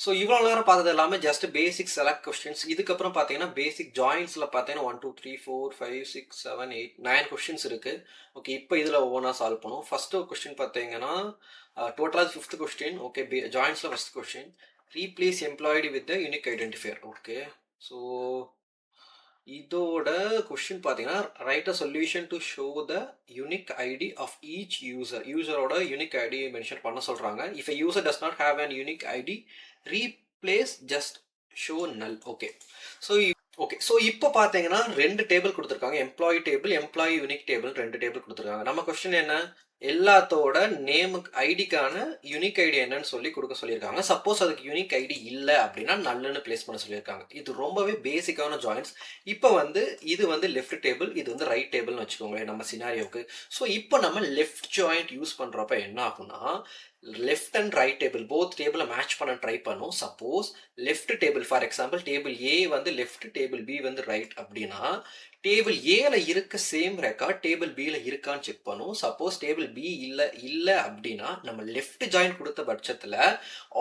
So இவ்வளோ நேரம் பார்த்தது எல்லாமே ஜஸ்ட் பேசிக் செலக்ட் கொஸ்டின்ஸ். இதுக்கப்புறம் பார்த்தீங்கன்னா பேசிக் ஜாயின்ஸில் பார்த்தீங்கன்னா 1 2 3 4 5 6 7 8 9 கொஸ்டின்ஸ் இருக்குது. ஓகே, இப்போ இதில் ஒவ்வொன்றா சால்வ் பண்ணுவோம். ஃபஸ்ட்டு கொஸ்டின் பார்த்தீங்கன்னா டோட்டலாக ஃபிஃப்த் கொஸ்டின். ஓகே, ஜாயின்ஸில் first question, replace employed with the unique identifier. Okay, so இதோட கொஸ்டின் பார்த்தீங்கன்னா write a solution to show the unique ID of each user. யூசரோட யூனிக் ஐடி மென்ஷன் பண்ண சொல்கிறாங்க. If a user does not have an unique ID, replace just show null. Okay, so இப்போ பார்த்தீங்கன்னா ரெண்டு table கொடுத்துருக்காங்க, employee table, employee unique table, ரெண்டு table கொடுத்துருக்காங்க. நம்ம கொஸ்டின் என்ன, எல்லாத்தோட நேமுக்கு ஐடிக்கான யூனிக் ஐடி என்னன்னு சொல்லி கொடுக்க சொல்லியிருக்காங்க. சப்போஸ் அதுக்கு யூனிக் ஐடி இல்லை அப்படின்னா நல்லுன்னு பிளேஸ் பண்ண சொல்லியிருக்காங்க. இது ரொம்பவே பேசிக்கான ஜாயின்ஸ். இப்போ இது லெஃப்ட் டேபிள், இது ரைட் டேபிள்னு வச்சுக்கோங்களேன் நம்ம சினாரியோக்கு. ஸோ இப்போ நம்ம லெஃப்ட் ஜாயிண்ட் யூஸ் பண்ணுறப்ப என்ன ஆகும்னா, left and right table both டேபிளை மேட்ச் பண்ண ட்ரை பண்ணும். Suppose left table, for example table A left, table B right அப்படின்னா டேபிள் ஏல இருக்க சேம் ரெக்கார்ட் டேபிள் பியில் இருக்கான்னு செக் பண்ணும். சப்போஸ் டேபிள் பி இல்லை அப்படின்னா நம்ம லெஃப்ட் ஜாயின் கொடுத்த பட்சத்தில்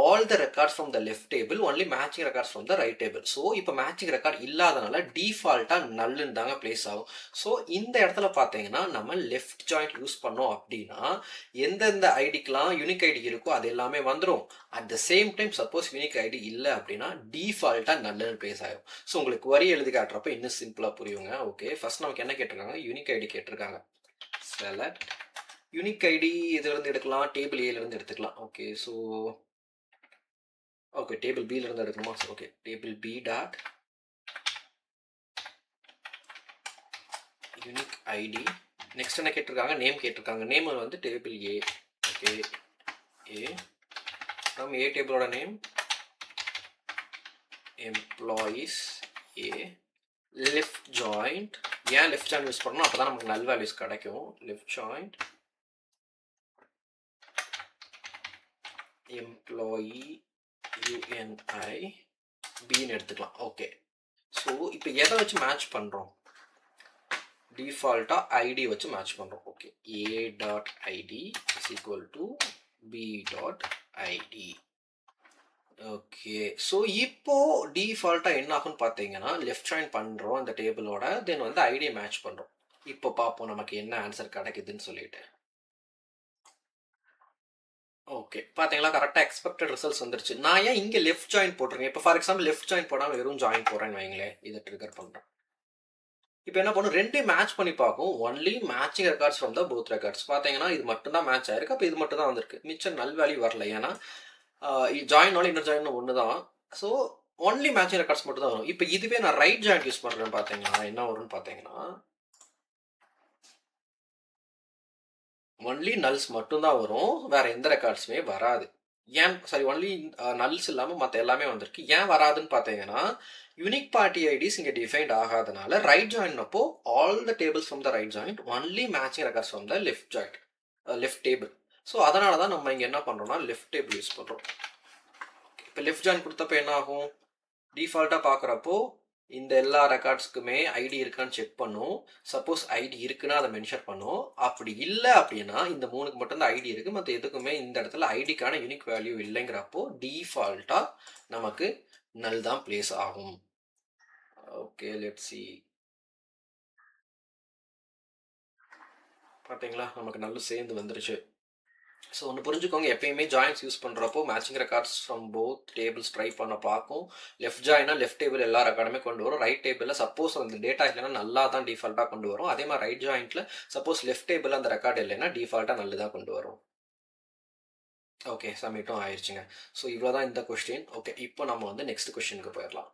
all the records from the left table only matching records from the right table. So இப்போ மேட்சிங் ரெக்கார்ட் இல்லாதனால டிஃபால்ட்டாக நல்லுன்னு தாங்க பிளேஸ் ஆகும். ஸோ இந்த இடத்துல பார்த்தீங்கன்னா நம்ம லெஃப்ட் ஜாயிண்ட் யூஸ் பண்ணோம் அப்படின்னா எந்தெந்த ஐடிக்கெலாம் யூனிக் ஐடி இருக்கோ அது எல்லாமே வந்துடும். At the same time suppose unique ID இல்லை அப்படின்னா டிஃபால்ட்டாக நல்லுன்னு பிளேஸ் ஆகும். ஸோ உங்களுக்கு வரி எழுதி காட்டுறப்ப இன்னும் சிம்பிளாக புரியுங்க. ஓகே, ஃபர்ஸ்ட் நமக்கு என்ன கேட்டிருக்காங்க, யூனிக் ஐடி கேட்டிருக்காங்க. செலக்ட் யூனிக் ஐடி இதுலேருந்து எடுக்கலாம், டேபிள் ஏலேருந்து எடுத்துக்கலாம். ஓகே, ஸோ ஓகே டேபிள் பிலேருந்து எடுக்கணுமா? Okay, table B dot unique ID. Next என்ன கேட்டிருக்காங்க, நேம் கேட்டிருக்காங்க. Name table A. Okay, A நம்ம ஏ டேபிளோட name employees A. Left joint, ஏன் லெஃப்ட் ஜாயிண்ட் யூஸ் பண்ணணும், அப்போ தான் நமக்கு நல் வேல்யூஸ் கிடைக்கும். லெஃப்ட் ஜாயிண்ட் எம்ப்ளாயி யூஎன்ஐ பின்னு எடுத்துக்கலாம். ஓகே, ஸோ இப்போ எதை வச்சு மேட்ச் பண்ணுறோம், டிஃபால்ட்டாக ஐடி வச்சு மேட்ச் பண்ணுறோம். Okay, A dot ID is equal to B dot ID. Okay, so இப்போ டிஃபால்ட்டாக என்ன ஆகும்னு பார்த்தீங்கன்னா லெஃப்ட் ஜாயின் பண்ணுறோம் அந்த டேபிளோட, தென் ஐடியை மேட்ச் பண்ணுறோம். இப்போ பார்ப்போம் நமக்கு என்ன ஆன்சர் கிடைக்குதுன்னு சொல்லிட்டு. ஓகே, பார்த்தீங்களா கரெக்டாக எக்ஸ்பெக்டட் ரிசல்ட்ஸ் வந்துருச்சு. நான் ஏன் இங்கே லெஃப்ட் ஜாயின் போட்டுருங்க, இப்போ ஃபார் எக்ஸாம்பிள் லெஃப்ட் ஜாயின் போடாமல் வெறும் ஜாயின் போடுறேன்னு வைங்களேன், இதை ட்ரிகர் பண்ணுறேன். இப்போ என்ன பண்ணும், ரெண்டையும் மேட்ச் பண்ணி பார்க்கும். Only matching records from the both records. பார்த்தீங்கன்னா இது மட்டும் தான் மேட்ச் ஆயிருக்கு, அப்போ இது மட்டும் தான் வந்திருக்கு, மிச்சம் நல் வேல்யூ வரல. ஏன்னா ஜாயினோட இன்னொரு ஜாயின் ஒன்று தான். ஸோ ஒன்லி மேட்சிங் ரெக்கார்ட்ஸ் மட்டும் தான் வரும். இப்போ இதுவே நான் ரைட் ஜாயிண்ட் யூஸ் பண்ணுறேன்னு பார்த்தீங்கன்னா என்ன வரும்னு பார்த்தீங்கன்னா ஒன்லி நல்ஸ் மட்டும்தான் வரும், வேற எந்த ரெக்கார்ட்ஸுமே வராது. ஏன் சாரி, ஒன்லி நல்ஸ் இல்லாமல் மற்ற எல்லாமே வந்திருக்கு. ஏன் வராதுன்னு பார்த்தீங்கன்னா யூனிக் பார்ட்டி ஐடிஸ் இங்கே டிஃபைன்ட் ஆகாதனால ரைட் ஜாயின் அப்போ all the tables from the right joint only matching records from the left joint left table. So அதனால தான் நம்ம இங்கே என்ன பண்ணுறோம்னா லெஃப்ட் டேபிள் யூஸ் பண்ணுறோம். இப்போ லெஃப்ட் ஜாயின் கொடுத்தப்ப என்ன ஆகும், டிஃபால்ட்டாக பார்க்குறப்போ இந்த எல்லா ரெக்கார்ட்ஸ்க்குமே ஐடி இருக்கான்னு செக் பண்ணும். சப்போஸ் ஐடி இருக்குன்னா அதை மென்ஷன் பண்ணும். அப்படி இல்லை அப்படின்னா இந்த மூணுக்கு மட்டும்தான் ஐடி இருக்குது, மற்ற எதுக்குமே இந்த இடத்துல ஐடிக்கான யூனிக் வேல்யூ இல்லைங்கிறப்போ டிஃபால்ட்டாக நமக்கு நல் தான் பிளேஸ் ஆகும். Okay, let's see. பார்த்தீங்களா நமக்கு நல்ல சேர்ந்து வந்துருச்சு. ஸோ ஒன்று புரிஞ்சுக்கோங்க, எப்பயுமே ஜாயின்ஸ் யூஸ் பண்ணுறப்போ matching records from both tables try பண்ண பார்க்கும். லெஃப்ட் ஜாயினா லெஃப்ட் டேபிள் எல்லா ரெக்கார்டுமே கொண்டு வரும். ரைட் டேபிளில் சப்போஸ் அந்த டேட்டா இல்லைன்னா நல்லா தான் டிஃபால்ட்டாக கொண்டு வரும். அதே மாதிரி ரைட் ஜாயிண்ட்டில் சப்போஸ் லெஃப்ட் டேபிள் அந்த ரெக்கார்டு இல்லைன்னா டிஃபால்ட்டாக நல்லு தான் கொண்டு வரும். ஓகே, சப்மிட்டும் ஆயிடுச்சுங்க. ஸோ இவ்வளோ தான் இந்த கொஸ்டின். ஓகே, இப்போ நம்ம நெக்ஸ்ட் கொஸ்டினுக்கு போயிடலாம்.